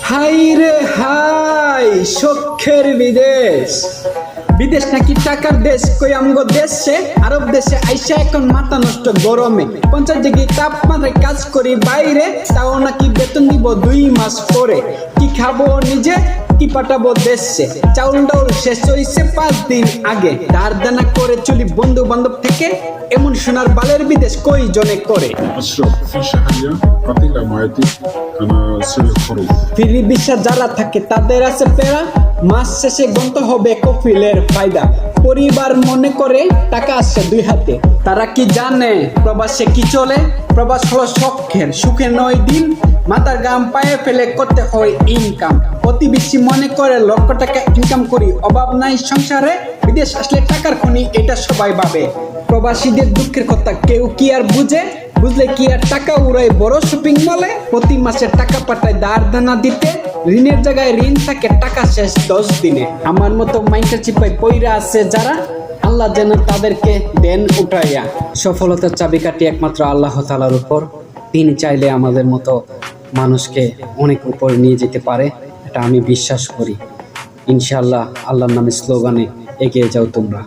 High রে high, সখ্যের বিদেশ। বিদেশ নাকি টাকার দেশ, কই আমগো দেশে আরব দেশে আইসা এখন মাথা নষ্ট গরমে। 50 ডিগ্রি তাপমাত্রায় কাজ করি বাইরে, তাও নাকি বেতন দিব 2 মাস পরে। কি খাবো নিজে, কি পাঠাবো দেশে, চাউল ডাউল শেষ হইছে 5 দিন আগে। ধার দেনা করে চলি বন্ধু বান্ধব থেকে, এমন সোনার বালের বিদেশ কই জনে করে। أشرب في شهرية قليلة معدي أنا سوري الخروج ফ্রি ভিসা যারা থাকে তাদের আছে পেরা, মাস শেষে গন্ত হবে কফিলের ফায়দা। পরিবার মনে করে টাকা আসছে 2 হাতে, তারা কি জানে প্রবাসে কি চলে? প্রবাস হলো শখের, সুখে 9 দিন, মাথার গাম পায়ে ফেলে করতে হয় ইনকাম। প্রতিবেশী মনে করে লক্ষ টাকা ইনকাম করি, অভাব নাই সংসারে, বিদেশ আসলে টাকার খনি এটা সবাই ভাবে। প্রবাসীদের দুঃখের কথা কেউ কি আর বুঝে? বুঝলে কি আর টাকা উড়ায় বড় শপিং মলে? প্রতি মাসে টাকা পাঠায় ধার দেনা দিতে, ঋণের জায়গায় ঋণ থাকে, টাকা শেষ 10 দিনে। আমার মতো মাইকা চিপাই পইরা আছে যারা, আল্লাহ যেন তাদেরকে দেন উঠাইয়া। সফলতার চাবিকাঠি একমাত্র আল্লাহ তাআলার উপর, তিনি চাইলে আমাদের মতো মানুষকে অনেক উপরে নিয়ে যেতে পারে, এটা আমি বিশ্বাস করি। ইনশাআল্লাহ আল্লাহর নামে স্লোগানে এগিয়ে যাও তোমরা।